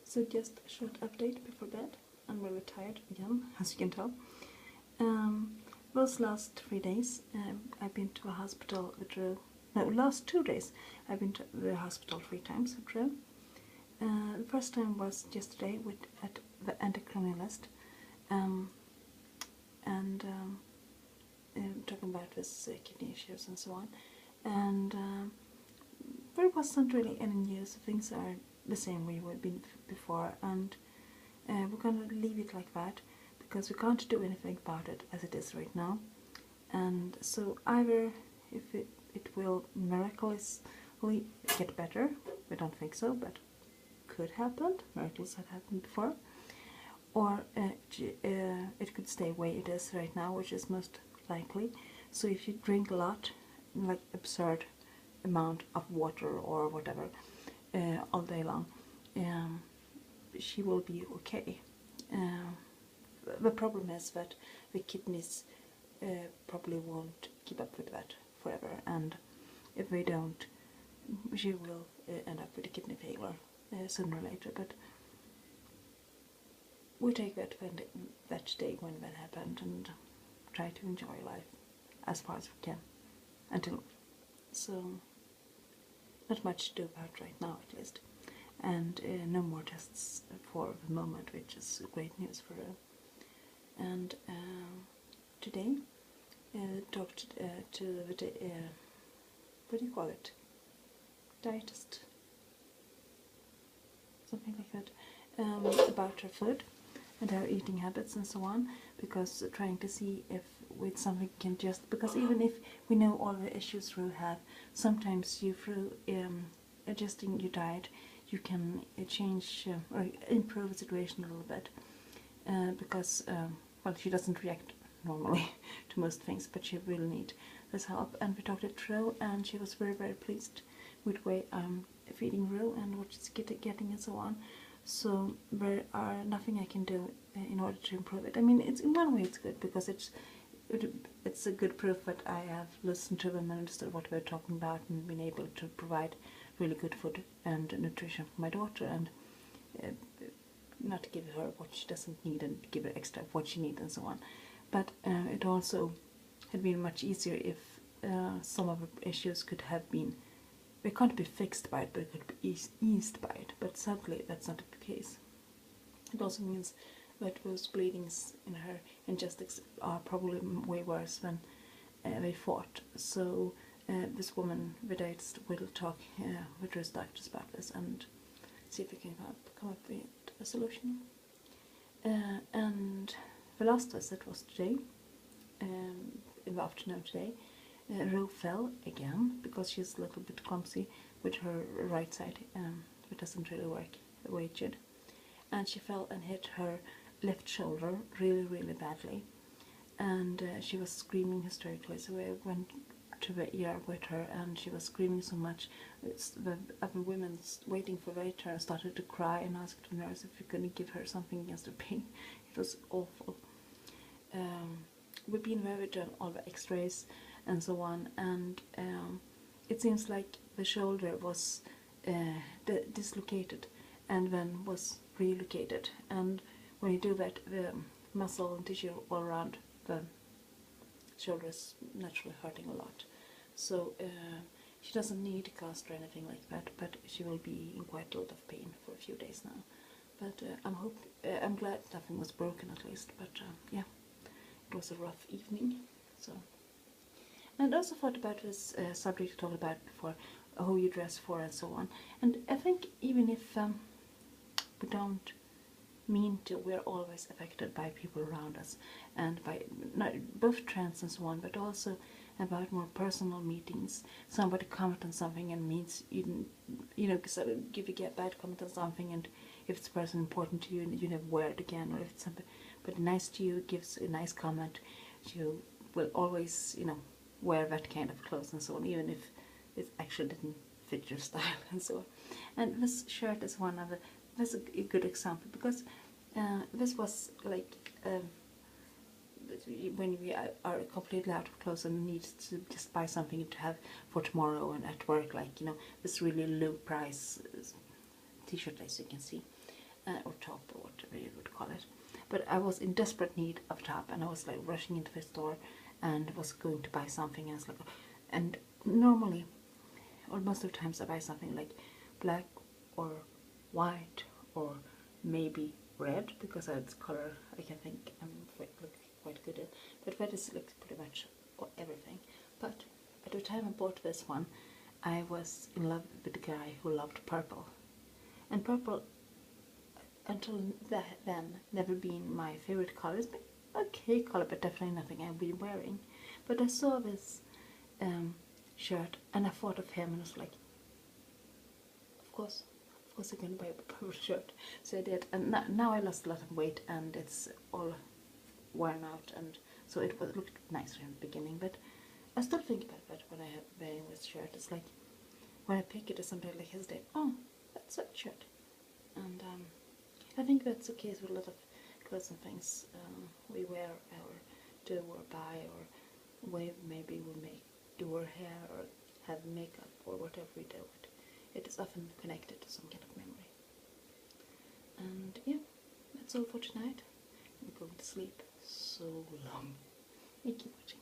So just a short update before bed. I'm really tired again, as you can tell. Those last 3 days, I've been to a hospital with Drew. No, last 2 days, I've been to the hospital 3 times with Drew. The first time was yesterday at the endocrinologist, and talking about his kidney issues and so on. And there wasn't really any news. Things are the same way we've been before, and we're gonna leave it like that because we can't do anything about it as it is right now. And so either if it will miraculously get better, we don't think so, but could happen. Miracles have happened before. Or it could stay the way it is right now, which is most likely. So if you drink a lot, like absurd amount of water or whatever all day long, she will be okay. The problem is that the kidneys probably won't keep up with that forever, and if they don't, she will end up with a kidney failure sooner or later. But we take that day when that happened and try to enjoy life as far as we can until. So not much to do about right now, at least, and no more tests for the moment, which is great news for her. And today talked to the what do you call it, dietist, something like that, about her food and her eating habits and so on, because trying to see if with something can just, because even if we know all the issues you have, sometimes you through adjusting your diet you can change or improve the situation a little bit, because well, she doesn't react normally to most things, but she really needs this help. And we talked to Drew, and she was very pleased with the way I'm feeding Drew and what she's getting and so on. So there are nothing I can do in order to improve it. I mean, it's in one way it's good because it's a good proof that I have listened to them and understood what we're talking about and been able to provide really good food and nutrition for my daughter, and not to give her what she doesn't need and give her extra of what she needs and so on. But it also had been much easier if some of the issues could have been, they can't be fixed by it, but it could be eased by it. But sadly, that's not the case. It also means that those bleedings in her intestines are probably way worse than they thought. So this woman, the dietist, will talk with her doctors about this and see if we can come up with a solution. And the last visit was today, in the afternoon today. Ro fell again because she's a little bit clumsy with her right side. It doesn't really work the way it should. And she fell and hit her left shoulder really badly. And she was screaming hysterically, so I went to the ER with her, and she was screaming so much. The other women waiting for their turn started to cry and asked the nurse if we couldn't give her something against the pain. It was awful. We've been there, we've done all the x-rays and so on, and it seems like the shoulder was dislocated and then was relocated, and when you do that, the muscle and tissue all around the shoulder is naturally hurting a lot. So she doesn't need a cast or anything like that, but she will be in quite a lot of pain for a few days now. But I'm glad nothing was broken at least. But yeah, it was a rough evening. So, and I also thought about this subject I talked about before, who you dress for and so on. And I think even if we don't mean to, we're always affected by people around us and by both trends and so on, but also about more personal meetings. Somebody comment on something and means you know, give you a bad comment on something, and if it's a person important to you and you never wear it again, or if it's something but nice to you gives a nice comment, you will always, you know, wear that kind of clothes and so on, even if it actually didn't fit your style and so on. And this shirt is one of the, that's a good example, because this was like when we are completely out of clothes and need to just buy something to have for tomorrow and at work, like, you know, this really low price t-shirt, as you can see. or top, or whatever you would call it. But I was in desperate need of top, and I was like rushing into the store and was going to buy something, and I was like, and normally, or most of the times, I buy something like black or white or maybe red, because that's color I can think I'm look quite good at. But red is like pretty much everything. But at the time I bought this one, I was in love with the guy who loved purple, and purple until then never been my favorite color. It's been okay color, but definitely nothing I've been wearing. But I saw this shirt and I thought of him, and I was like, of course I'm gonna buy a purple shirt. So I did, and now I lost a lot of weight and it's all worn out, and so it looked nicer in the beginning. But I still think about that when I have wearing this shirt. It's like when I pick it, somebody like hesitate. Oh, that's a shirt, and I think that's the case with a lot of clothes and things we wear or do or buy, or way maybe we do our hair or have makeup or whatever we do. It is often connected to some kind of memory. And yeah, that's all for tonight. I'm going to sleep so long. Thank you for watching.